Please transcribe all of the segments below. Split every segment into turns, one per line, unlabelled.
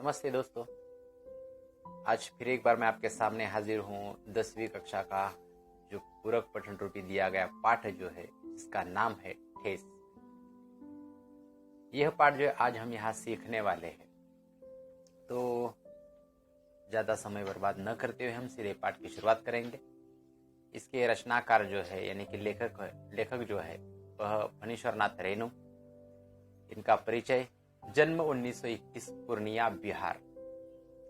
नमस्ते दोस्तों। आज फिर एक बार मैं आपके सामने हाजिर हूँ 10वीं कक्षा का जो पूरक पठन त्रुटि दिया गया पाठ जो है जिसका नाम है ठेस। यह पाठ जो है आज हम यहाँ सीखने वाले हैं, तो ज़्यादा समय बर्बाद न करते हुए हम सीधे पाठ की शुरुआत करेंगे। इसके रचनाकार जो है यानी कि लेखक जो है वह फणीश्वरनाथ रेणु। इनका परिचय: जन्म 1921 पूर्णिया बिहार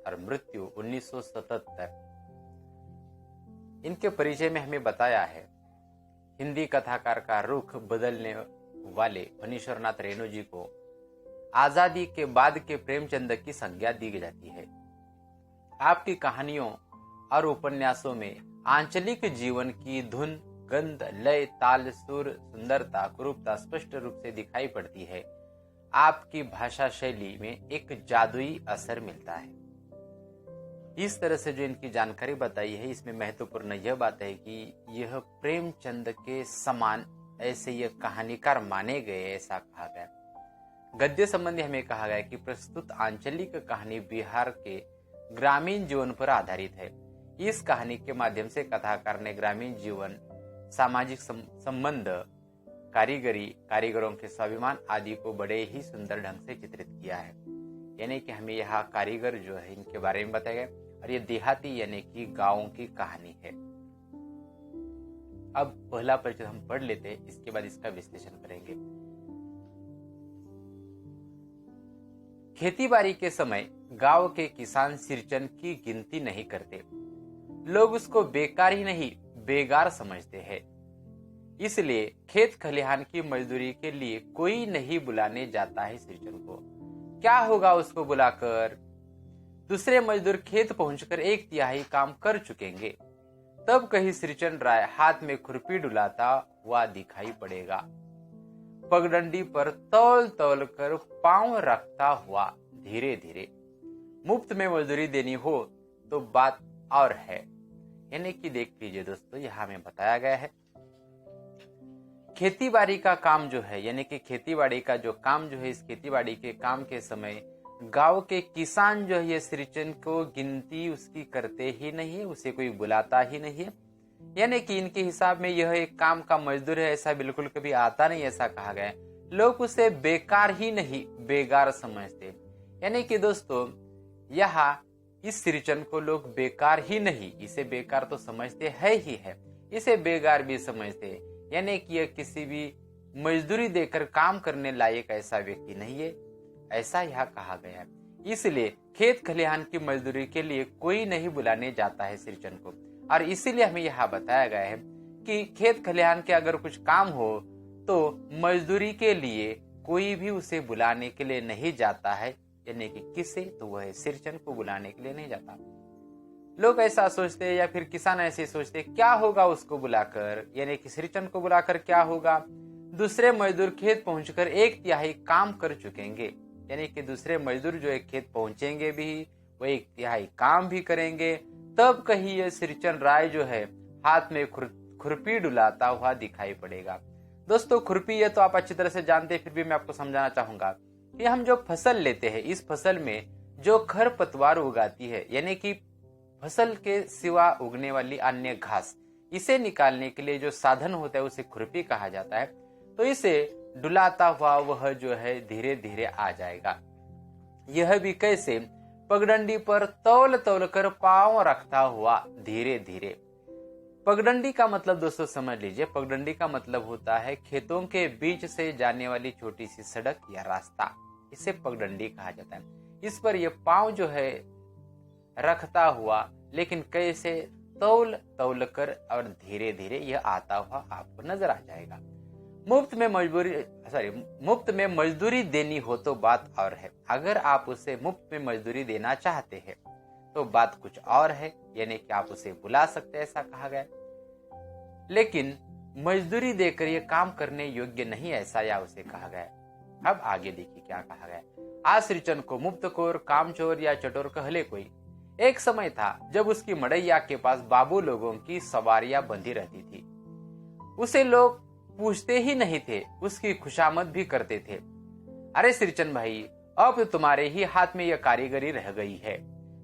और मृत्यु 1977। इनके परिचय में हमें बताया है हिंदी कथाकार का रुख बदलने वाले फणीश्वरनाथ रेणु जी को आजादी के बाद के प्रेमचंद की संज्ञा दी जाती है। आपकी कहानियों और उपन्यासों में आंचलिक जीवन की धुन, गंध, लय, ताल, सुर, सुंदरता, कुरूपता स्पष्ट रूप से दिखाई पड़ती है। आपकी भाषा शैली में एक जादुई असर मिलता है। इस तरह से जो इनकी जानकारी बताई है, इसमें महत्वपूर्ण यह बात है कि यह प्रेमचंद के समान ऐसे यह कहानीकार माने गए, ऐसा कहा गया। गद्य संबंधी हमें कहा गया कि प्रस्तुत आंचलिक कहानी बिहार के ग्रामीण जीवन पर आधारित है। इस कहानी के माध्यम से कथाकार ने ग्रामीण जीवन, सामाजिक संबंध, कारीगरों के स्वाभिमान आदि को बड़े ही सुंदर ढंग से चित्रित किया है। यानी कि हमें यहाँ कारीगर जो है इनके बारे में बताया गया और ये देहाती यानी कि गांवों की कहानी है। अब पहला परिचय हम पढ़ लेते हैं, इसके बाद इसका विश्लेषण करेंगे। खेतीबाड़ी के समय गांव के किसान सिरचन की गिनती नहीं करते। लोग उसको बेकार ही नहीं बेगार समझते हैं। इसलिए खेत खलिहान की मजदूरी के लिए कोई नहीं बुलाने जाता है सिरचन को। क्या होगा उसको बुलाकर? दूसरे मजदूर खेत पहुंचकर 1/3 काम कर चुकेंगे। तब कहीं सिरचन राय हाथ में खुरपी डुलाता हुआ दिखाई पड़ेगा। पगडंडी पर तौल तौल कर पांव रखता हुआ धीरे धीरे। मुफ्त में मजदूरी देनी हो तो बात और है। यानी कि देख लीजिए दोस्तों, यहाँ में बताया गया है खेतीबाड़ी का काम जो है, यानी कि खेतीबाड़ी का जो काम जो है, इस खेतीबाड़ी के काम के समय गांव के किसान जो है ये सिरचन को गिनती उसकी करते ही नहीं है, उसे कोई बुलाता ही नहीं है। यानी कि इनके हिसाब में यह एक काम का मजदूर है, ऐसा बिल्कुल कभी आता नहीं, ऐसा कहा गया है। लोग उसे बेकार ही नहीं बेगार समझते। यानी कि दोस्तों यहाँ इस सिरचन को लोग बेकार ही नहीं, इसे बेकार तो समझते है ही है, इसे बेगार भी समझते। यानी कि यह किसी भी मजदूरी देकर काम करने लायक ऐसा व्यक्ति नहीं है, ऐसा यहाँ कहा गया है। इसलिए खेत खलिहान की मजदूरी के लिए कोई नहीं बुलाने जाता है सिरचन को। और इसीलिए हमें यहाँ बताया गया है कि खेत खलिहान के अगर कुछ काम हो तो मजदूरी के लिए कोई भी उसे बुलाने के लिए नहीं जाता है। यानी कि किसे? तो वह सिरचन को बुलाने के लिए नहीं जाता। लोग ऐसा सोचते हैं या फिर किसान ऐसे सोचते, क्या होगा उसको बुलाकर? यानी कि सिरचन को बुलाकर क्या होगा? दूसरे मजदूर खेत पहुंचकर 1/3 काम कर चुकेंगे। यानी कि दूसरे मजदूर जो है खेत पहुंचेंगे भी, वो 1/3 काम भी करेंगे। तब कहीं ये सिरचन राय जो है हाथ में खुरपी डुलाता हुआ दिखाई पड़ेगा। दोस्तों खुरपी ये तो आप अच्छी तरह से जानते हैं, फिर भी मैं आपको समझाना चाहूंगा कि हम जो फसल लेते हैं, इस फसल में जो खरपतवार उगाती है, यानी कि फसल के सिवा उगने वाली अन्य घास, इसे निकालने के लिए जो साधन होता है उसे खुरपी कहा जाता है। तो इसे डुलाता हुआ वह जो है धीरे धीरे आ जाएगा। यह भी कैसे? पगडंडी पर तौल तौल कर पांव रखता हुआ धीरे धीरे। पगडंडी का मतलब दोस्तों समझ लीजिए, पगडंडी का मतलब होता है खेतों के बीच से जाने वाली छोटी सी सड़क या रास्ता, इसे पगडंडी कहा जाता है। इस पर यह पांव जो है रखता हुआ, लेकिन कैसे? तौल तौल कर और धीरे धीरे यह आता हुआ आपको नजर आ जाएगा। मुफ्त में मजदूरी देनी हो तो बात और है। अगर आप उसे मुफ्त में मजदूरी देना चाहते हैं तो बात कुछ और है, यानी कि आप उसे बुला सकते हैं, ऐसा कहा गया। लेकिन मजदूरी देकर यह काम करने योग्य नहीं, ऐसा या उसे कहा गया। अब आगे देखिए क्या कहा गया। आज सिरचन को मुफ्तखोर, कामचोर या चटोर कहले कोई। एक समय था जब उसकी मड़ैया के पास बाबू लोगों की सवारियां बंधी रहती थी। उसे लोग पूछते ही नहीं थे, उसकी खुशामद भी करते थे। अरे सिरचन भाई, अब तुम्हारे ही हाथ में यह कारीगरी रह गई है।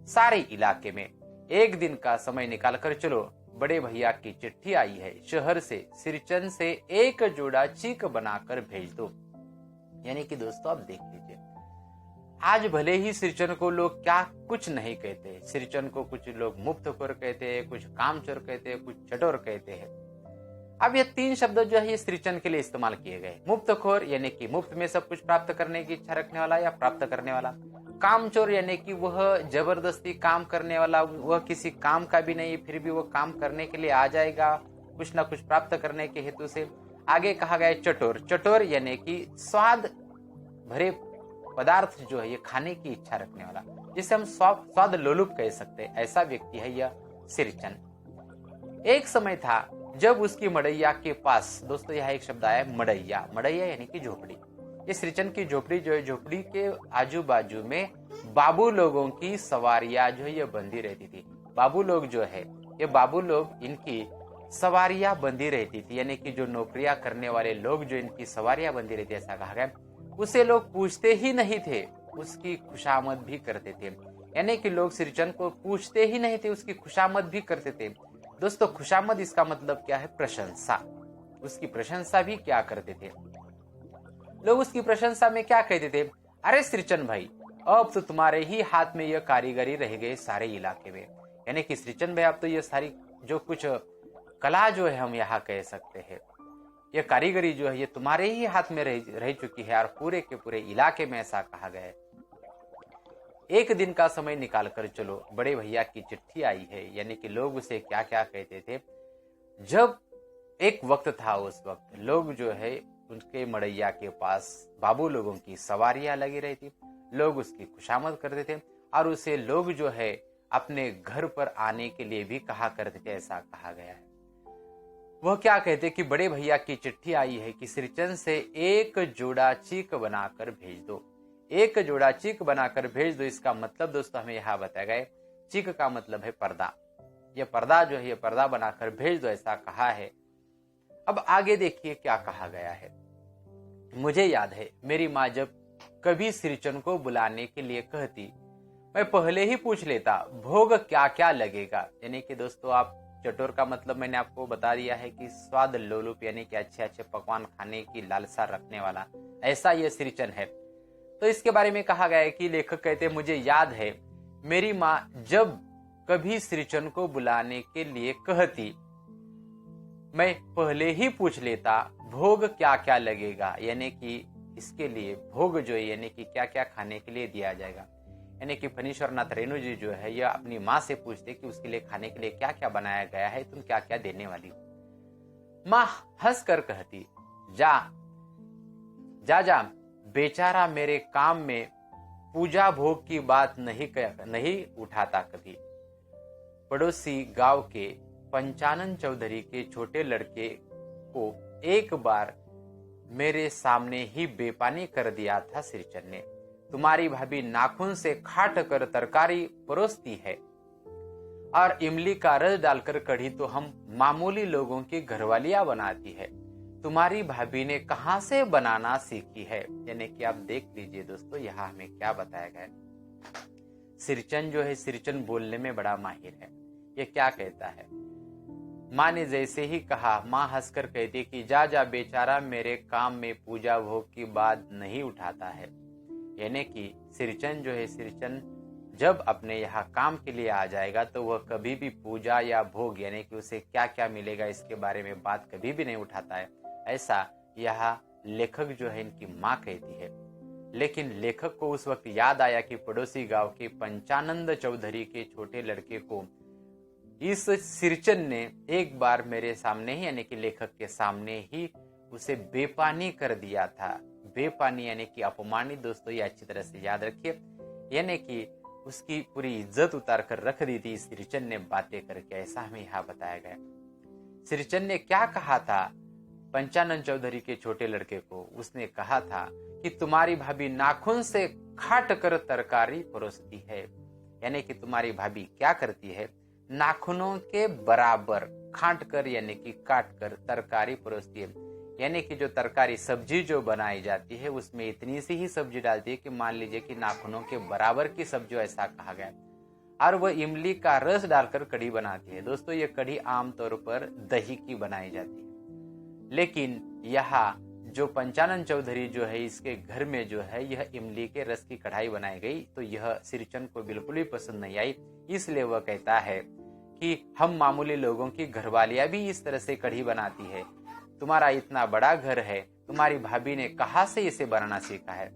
सारे इलाके में एक दिन का समय निकालकर चलो, बड़े भैया की चिट्ठी आई है, शहर से सिरचन से एक जोड़ा चीक बनाकर भेज दो। यानी कि दोस्तों आप देख लीजिए, आज भले ही सिरचन को लोग क्या कुछ नहीं कहते, सिरचन को कुछ लोग मुफ्तखोर कहते हैं, कुछ कामचोर कहते हैं, कुछ चटोर कहते हैं। अब ये तीन शब्द जो है ये सिरचन के लिए इस्तेमाल किए गए। मुफ्तखोर यानी कि मुफ्त में सब कुछ प्राप्त करने की इच्छा रखने वाला या प्राप्त करने वाला। कामचोर यानी कि वह जबरदस्ती काम करने वाला, वह किसी काम का भी नहीं फिर भी वह काम करने के लिए आ जाएगा कुछ ना कुछ प्राप्त करने के हेतु से। आगे कहा गया चटोर, चटोर यानी कि स्वाद भरे पदार्थ जो है ये खाने की इच्छा रखने वाला, जिसे हम स्वाद लोलुप कह सकते हैं, ऐसा व्यक्ति है यह सिरचन। एक समय था जब उसकी मड़ैया के पास, दोस्तों यह एक शब्द आया मड़ैया, मड़ैया यानी कि झोपड़ी। ये सिरचन की झोपड़ी जो है, झोपड़ी के आजू बाजू में बाबू लोगों की सवारियां जो है ये बंधी रहती थी। बाबू लोग जो है ये बाबू लोग, इनकी सवारियां बंधी रहती थी, यानी कि जो नौकरियां करने वाले लोग जो इनकी सवारियां बंधी रहती, ऐसा कहा गया। उसे लोग पूछते ही नहीं थे, उसकी खुशामद भी करते थे। यानी कि लोग सिरचन को पूछते ही नहीं थे, उसकी खुशामद भी करते थे। दोस्तों खुशामद इसका मतलब क्या है? प्रशंसा। उसकी प्रशंसा भी क्या करते थे लोग? उसकी प्रशंसा में क्या कहते थे? अरे सिरचन भाई, अब तो तुम्हारे ही हाथ में यह कारीगरी रह गई सारे इलाके में। यानी कि सिरचन भाई अब तो ये सारी जो कुछ कला जो है हम यहाँ कह सकते हैं, यह कारीगरी जो है ये तुम्हारे ही हाथ में रह चुकी है, और पूरे के पूरे इलाके में ऐसा कहा गया है। एक दिन का समय निकाल कर चलो, बड़े भैया की चिट्ठी आई है। यानी कि लोग उसे क्या क्या कहते थे। जब एक वक्त था, उस वक्त लोग जो है उनके मड़ैया के पास बाबू लोगों की सवारियां लगी रही थी, लोग उसकी खुशामद करते थे, और उसे लोग जो है अपने घर पर आने के लिए भी कहा करते थे, ऐसा कहा गया है। वह क्या कहते कि बड़े भैया की चिट्ठी आई है कि सिरचन से एक जोड़ा चीक बनाकर भेज दो। एक जोड़ा चीक बनाकर भेज दो, इसका मतलब दोस्तों हमें यहाँ बताया गया, चीक का मतलब है पर्दा। यह पर्दा जो है ये पर्दा बनाकर भेज दो, ऐसा कहा है। अब आगे देखिए क्या कहा गया है। मुझे याद है मेरी माँ जब कभी सिरचन को बुलाने के लिए कहती, मैं पहले ही पूछ लेता भोग क्या क्या लगेगा। यानी कि दोस्तों आप, चटोर का मतलब मैंने आपको बता दिया है कि स्वाद लोलुप, यानी कि अच्छे अच्छे पकवान खाने की लालसा रखने वाला, ऐसा यह सिरचन है। तो इसके बारे में कहा गया है कि लेखक कहते मुझे याद है मेरी माँ जब कभी सिरचन को बुलाने के लिए कहती, मैं पहले ही पूछ लेता भोग क्या क्या लगेगा। यानी कि इसके लिए भोग जो है यानी कि क्या क्या खाने के लिए दिया जाएगा। यानी कि फणीश्वरनाथ रेणु जी जो है यह अपनी माँ से पूछते कि उसके लिए खाने के लिए क्या क्या बनाया गया है, तुम क्या क्या देने वाली हो। माँ हंस कर कहती, जा जा जा, बेचारा मेरे काम में पूजा भोग की बात नहीं उठाता कभी। पड़ोसी गांव के पंचानन चौधरी के छोटे लड़के को एक बार मेरे सामने ही बेपानी कर दिया था सिरचन ने। तुम्हारी भाभी नाखून से खाट कर तरकारी परोसती है, और इमली का रस डालकर कढ़ी तो हम मामूली लोगों की घरवालियां बनाती है। तुम्हारी भाभी ने कहां से बनाना सीखी है। यानी कि आप देख लीजिए दोस्तों यहाँ हमें क्या बताया गया है। सिरचन जो है सिरचन बोलने में बड़ा माहिर है। ये क्या कहता है, माँ ने जैसे ही कहा, माँ हंसकर कहती कि जा जा, बेचारा मेरे काम में पूजा भोग की बात नहीं उठाता है। यानी कि सिरचन जो है, सिरचन जब अपने यहाँ काम के लिए आ जाएगा तो वह कभी भी पूजा या भोग यानी कि उसे क्या क्या मिलेगा इसके बारे में बात कभी भी नहीं उठाता है, ऐसा यह लेखक जो है इनकी माँ कहती है। लेकिन लेखक को उस वक्त याद आया कि पड़ोसी गांव के पंचानंद चौधरी के छोटे लड़के को इस सिरचन ने एक बार मेरे सामने ही यानी कि लेखक के सामने ही उसे बेपानी कर दिया था। बेपानी यानी कि अपमानित, दोस्तों ये अच्छी तरह से याद रखिए। यानी कि उसकी पूरी इज्जत उतार कर रख दी थी सिरचन ने बातें करके, ऐसा हमें यहाँ बताया गया। सिरचन ने क्या कहा था पंचानन चौधरी के छोटे लड़के को? उसने कहा था कि तुम्हारी भाभी नाखून से खाट कर तरकारी परोसती है। यानी कि तुम्हारी भाभी क्या करती है, नाखूनों के बराबर खाट कर यानी कि काट कर तरकारी परोसती है। यानी कि जो तरकारी सब्जी जो बनाई जाती है उसमें इतनी सी ही सब्जी डालती है कि मान लीजिए कि नाखूनों के बराबर की सब्जी, ऐसा कहा गया। और वह इमली का रस डालकर कढ़ी बनाती है। दोस्तों ये कढ़ी आमतौर पर दही की बनाई जाती है, लेकिन यहाँ जो पंचानन चौधरी जो है इसके घर में जो है यह इमली के रस की कढ़ाई बनाई गई, तो यह श्रीचंद को बिल्कुल भी पसंद नहीं आई। इसलिए वह कहता है कि हम मामूली लोगों की घरवालियां भी इस तरह से कढ़ी बनाती है, तुम्हारा इतना बड़ा घर है, तुम्हारी भाभी ने कहां से इसे बनाना सीखा है।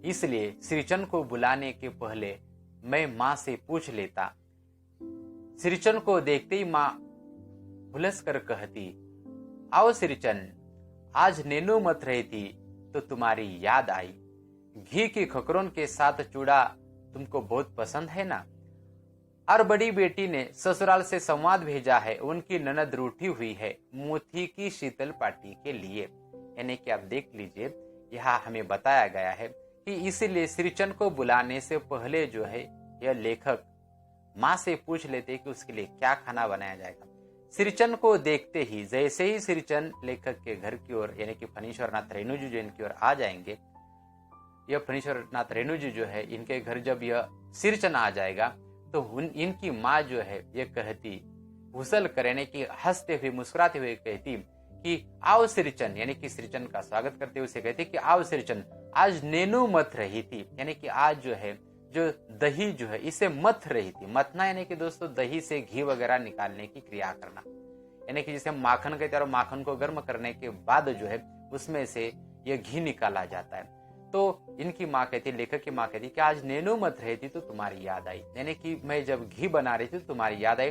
इसलिए श्रीचंद को बुलाने के पहले मैं मां से पूछ लेता। श्रीचंद को देखते ही मां हुलस कर कहती, आओ श्रीचंद, आज नैनो मत रही थी तो तुम्हारी याद आई। घी की खकरों के साथ चूड़ा तुमको बहुत पसंद है ना। और बड़ी बेटी ने ससुराल से संवाद भेजा है, उनकी ननद रूठी हुई है मोती की शीतल पार्टी के लिए। यानी कि आप देख लीजिए यहाँ हमें बताया गया है कि इसीलिए श्रीचंद को बुलाने से पहले जो है यह लेखक माँ से पूछ लेते कि उसके लिए क्या खाना बनाया जाएगा। श्रीचंद को देखते ही, जैसे ही श्रीचंद लेखक के घर की ओर यानी कि फणीश्वरनाथ रेणुजी जो इनकी ओर आ जाएंगे, यह फणीश्वरनाथ रेणुजी जो है इनके घर जब यह श्रीचंद आ जाएगा तो इनकी माँ जो है ये कहती, घुसल करने की हंसते हुए मुस्कुराते हुए कहती कि आओ श्रीचंद, यानी कि श्रीचंद का स्वागत करते हुए उसे कहती कि आओ श्रीचंद, आज नैनो मत रही थी। यानी कि आज जो है जो दही जो है इसे मथ रही थी। मथना यानी कि दोस्तों दही से घी वगैरह निकालने की क्रिया करना, यानी कि जिसे माखन कहते हैं, और माखन को गर्म करने के बाद जो है उसमें से यह घी निकाला जाता है। तो इनकी माँ कहती, लेखक की माँ कहती कि आज नैनो मत रही थी तो तुम्हारी याद आई। यानी कि मैं जब घी बना रही थी तो तुम्हारी याद आई।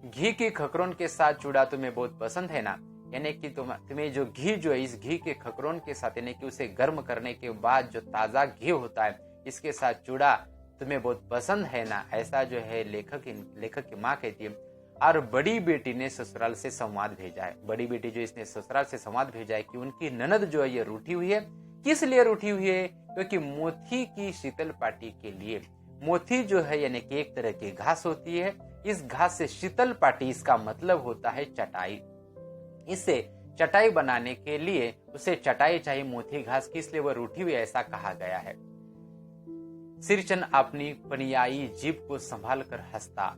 घी की खकरों के साथ चूड़ा तुम्हें बहुत पसंद है ना। यानी कि तुम्हें जो घी जो है इस घी के खकरों के साथ, यानी कि उसे गर्म करने के बाद जो ताजा घी होता है इसके साथ चूड़ा तुम्हें बहुत पसंद है ना, ऐसा जो है लेखक की माँ कहती है। और बड़ी बेटी ने ससुराल से संवाद भेजा है। बड़ी बेटी जो इसने ससुराल से संवाद भेजा है कि उनकी ननद जो है ये रूठी हुई है। किस लिए रूठी हुई है? क्योंकि मोती की शीतल पार्टी के लिए। मोती जो है यानी कि एक तरह की घास होती है, इस घास से शीतल पार्टी, इसका मतलब होता है चटाई। इसे चटाई बनाने के लिए उसे चटाई चाहिए, मोती घास की, इसलिए वह रूठी हुई ऐसा कहा गया है। श्रीचंद अपनी पनियाई जीभ को संभाल कर हंसता,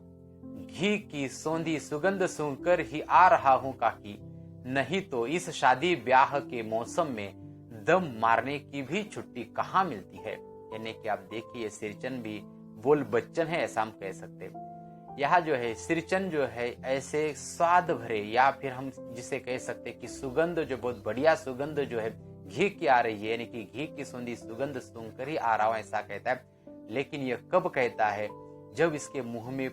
घी की सौंधी सुगंध सूंघकर ही आ रहा हूं काकी, नहीं तो इस शादी ब्याह के मौसम में दम मारने की भी छुट्टी कहाँ मिलती है। यानी कि आप देखिए श्रीचंद भी बोल बच्चन है, ऐसा हम कह सकते हैं। यहाँ जो है श्रीचंद जो है ऐसे स्वाद भरे, या फिर हम जिसे कह सकते कि सुगंध, जो बहुत बढ़िया सुगंध जो है घी की आ रही है, यानी कि घी की सौंधी सुगंध सूंघकर ही आ रहा हूं ऐसा कहता है। लेकिन यह कब कहता है? जब इसके मुंह में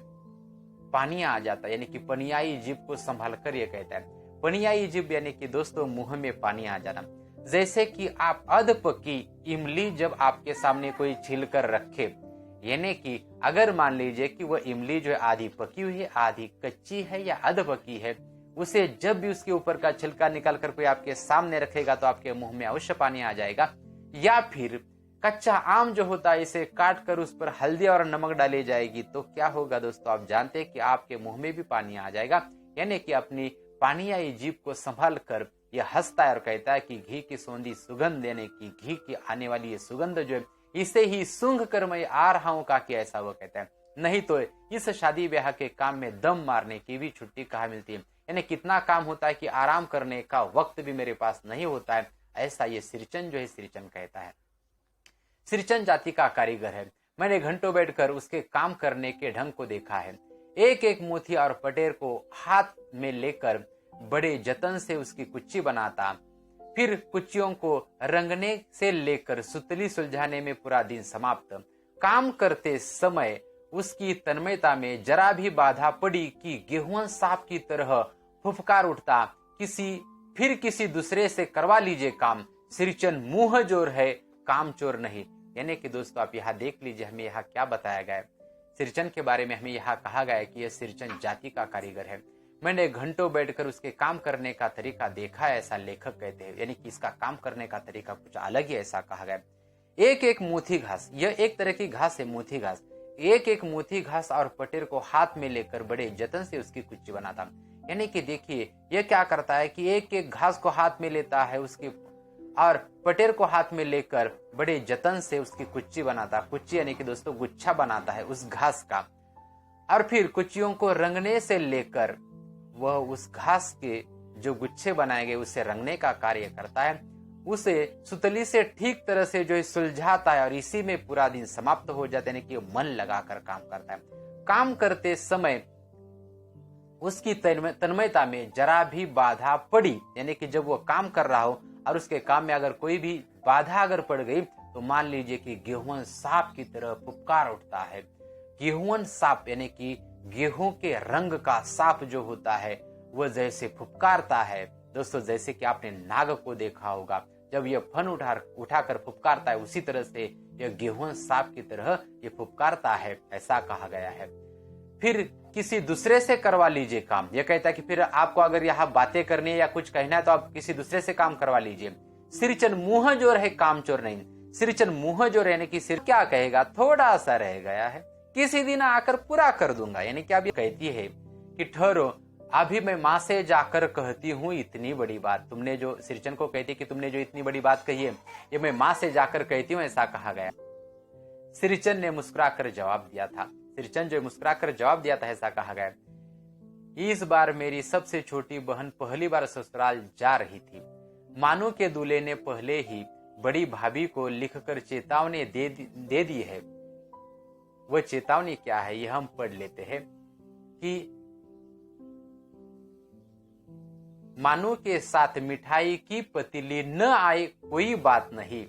पानी आ जाता है, यानी कि पनियाई जीभ को संभाल कर यह कहता है। पनियाई जीभ यानी कि दोस्तों मुंह में पानी आ जाना। जैसे कि आप अधपकी इमली जब आपके सामने कोई छील कर रखे, यानी कि अगर मान लीजिए कि वह इमली जो है आधी पकी हुई है, आधी कच्ची है या अधपकी है, उसे जब भी उसके ऊपर का छिलका निकाल कर कोई आपके सामने रखेगा तो आपके मुंह में अवश्य पानी आ जाएगा। या फिर कच्चा आम जो होता है इसे काट कर उस पर हल्दी और नमक डाली जाएगी तो क्या होगा दोस्तों? आप जानते हैं कि आपके मुंह में भी पानी आ जाएगा। यानी कि अपनी पानियाई जीभ को संभाल कर यह हंसता है और कहता है कि घी की सौंधी सुगंध, यानी कि घी की आने वाली ये सुगंध जो है इसे ही सूंघ कर मैं आ रहा हूं काकी, ऐसा वो कहता है। नहीं तो इस शादी ब्याह के काम में दम मारने की भी छुट्टी कहाँ मिलती है। यानी कितना काम होता है कि आराम करने का वक्त भी मेरे पास नहीं होता है, ऐसा ये श्रीचंद जो है श्रीचंद कहता है। श्रीचंद जाति का कारीगर है। मैंने घंटों बैठकर उसके काम करने के ढंग को देखा है। एक एक मोती और पटेर को हाथ में लेकर बड़े जतन से उसकी कुच्ची बनाता, फिर कुच्चियों को रंगने से लेकर सुतली सुलझाने में पूरा दिन समाप्त। काम करते समय उसकी तन्मयता में जरा भी बाधा पड़ी कि गेहूं सांप की तरह फुफकार उठता, किसी दूसरे से करवा लीजिए काम। श्रीचंद मुंह जोर है, काम चोर नहीं। यानी कि दोस्तों आप यहाँ देख लीजिए, हमें यहाँ क्या बताया गया है श्रीचंद के बारे में। हमें यहाँ कहा गया है कि यह श्रीचंद जाति का कारीगर है। मैंने घंटों बैठकर उसके काम करने का तरीका देखा है, ऐसा लेखक कहते हैं। यानी कि इसका काम करने का तरीका कुछ अलग ही, ऐसा कहा गया। एक एक मोती घास, यह एक तरह की घास है मोती घास, एक एक मोती घास और पटेर को हाथ में लेकर बड़े जतन से उसकी कुच्ची बनाता। यानी कि देखिए ये क्या करता है कि एक एक घास को हाथ में लेता है उसके, और पटेर को हाथ में लेकर बड़े जतन से उसकी कुच्ची बनाता है। कुच्ची यानी कि दोस्तों गुच्छा बनाता है उस घास का, और फिर कुच्चियों को रंगने से लेकर वह उस घास के जो गुच्छे बनाए गए उसे रंगने का कार्य करता है, उसे सुतली से ठीक तरह से जो है सुलझाता है, और इसी में पूरा दिन समाप्त हो जाता है। यानी कि मन लगाकर काम करता है। काम करते समय उसकी तन्मयता में जरा भी बाधा पड़ी, यानी कि जब वो काम कर रहा हो और उसके काम में अगर कोई भी बाधा अगर पड़ गई तो मान लीजिए कि गेहूं सांप की तरह फुफकार उठता है। गेहूं सांप यानी कि गेहूं के रंग का सांप जो होता है वह जैसे फुफकारता है दोस्तों, जैसे कि आपने नाग को देखा होगा जब यह फन उठाकर फुफकारता है, उसी तरह से यह गेहूं सांप की तरह ये फुफकारता है, ऐसा कहा गया है। फिर किसी दूसरे से करवा लीजिए काम। यह कहता है कि फिर आपको अगर यहाँ बातें करनी है या कुछ कहना है तो आप किसी दूसरे से काम करवा लीजिए। सिरचन मुंह जो रहे काम चोर नहीं। सिरचन मुंह जो रहने की सिर क्या कहेगा, थोड़ा सा रह गया है, किसी दिन आकर पूरा कर दूंगा। यानी कि अब ये कहती है कि ठहरो, अभी मैं माँ से जाकर कहती हूँ इतनी बड़ी बात। तुमने जो सिरचन को कहती कि तुमने जो इतनी बड़ी बात कही है ये मैं माँ से जाकर कहती हूँ, ऐसा कहा गया। सिरचन ने मुस्कुराकर जवाब दिया था। सिरचन जो मुस्कुराकर जवाब दिया था ऐसा कहा गया, इस बार मेरी सबसे छोटी बहन पहली बार ससुराल जा रही थी। मानू के दूल्हे ने पहले ही बड़ी भाभी को लिखकर चेतावनी दे दी है। वह चेतावनी क्या है यह हम पढ़ लेते हैं कि मानू के साथ मिठाई की पतीली न आए कोई बात नहीं।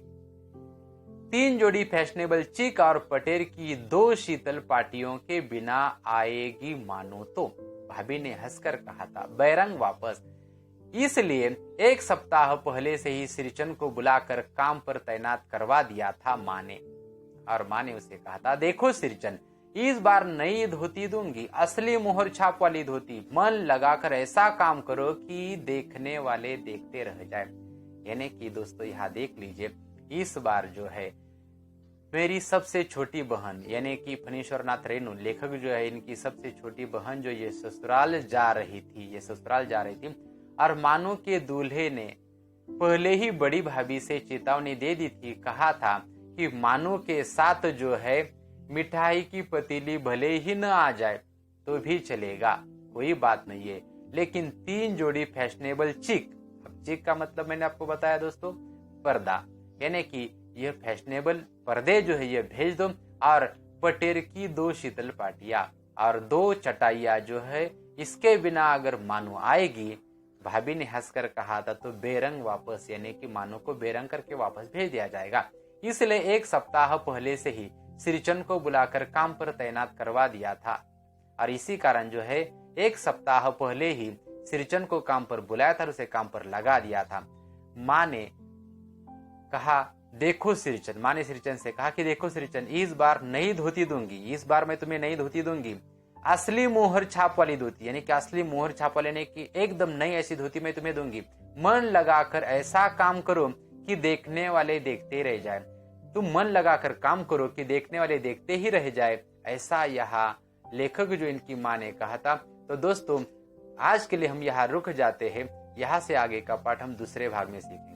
3 जोड़ी फैशनेबल चिक और पटेर की 2 शीतल पार्टियों के बिना आएगी मानो तो। भाभी ने हंसकर कहा था, बैरंग वापस। इसलिए 1 सप्ताह पहले से ही सिरचन को बुलाकर काम पर तैनात करवा दिया था माँ ने। और माँ ने उसे कहा था, देखो सिरचन, इस बार नई धोती दूंगी, असली मोहर छाप वाली धोती। मन लगाकर ऐसा काम करो कि देखने वाले देखते रह जाए। यानी कि दोस्तों यहाँ देख लीजिए, इस बार जो है मेरी सबसे छोटी बहन यानी कि फणीश्वर नाथ रेणु लेखक जो है, इनकी सबसे छोटी बहन जो ये ससुराल जा रही थी, और मानू के दूल्हे ने पहले ही बड़ी भाभी से चेतावनी दे दी थी। कहा था कि मानू के साथ जो है मिठाई की पतीली भले ही न आ जाए तो भी चलेगा, कोई बात नहीं है, लेकिन 3 जोड़ी फैशनेबल चिक। अब चिक का मतलब मैंने आपको बताया दोस्तों, पर्दा, यानी कि यह फैशनेबल पर्दे जो है ये भेज दो, और पटेर की 2 शीतल पाटियां और 2 चटाइयां जो है, इसके बिना अगर मानू आएगी, भाभी ने हंसकर कहा था, तो बेरंग वापस, यानी कि मानू को बेरंग करके वापस भेज दिया जाएगा। इसलिए 1 सप्ताह पहले से ही सिरचन को बुलाकर काम पर तैनात करवा दिया था, और इसी कारण जो है 1 सप्ताह पहले ही सिरचन को काम पर बुलाया था और उसे काम पर लगा दिया था। माँ ने कहा, देखो सिरचन, माँ ने सिरचन से कहा कि देखो सिरचन, इस बार नई धोती दूंगी, इस बार मैं तुम्हें नई धोती दूंगी, असली मोहर छाप वाली धोती, यानी कि असली मोहर छाप वाले यानी कि एकदम नई ऐसी धोती मैं तुम्हें दूंगी। मन लगाकर ऐसा काम करो कि देखने वाले देखते रह जाए। तुम मन लगाकर काम करो कि देखने वाले देखते ही रह जाए, ऐसा यहाँ लेखक जो इनकी माँ ने कहा था। तो दोस्तों आज के लिए हम यहाँ रुक जाते हैं, यहाँ से आगे का पाठ हम दूसरे भाग में सीखेंगे।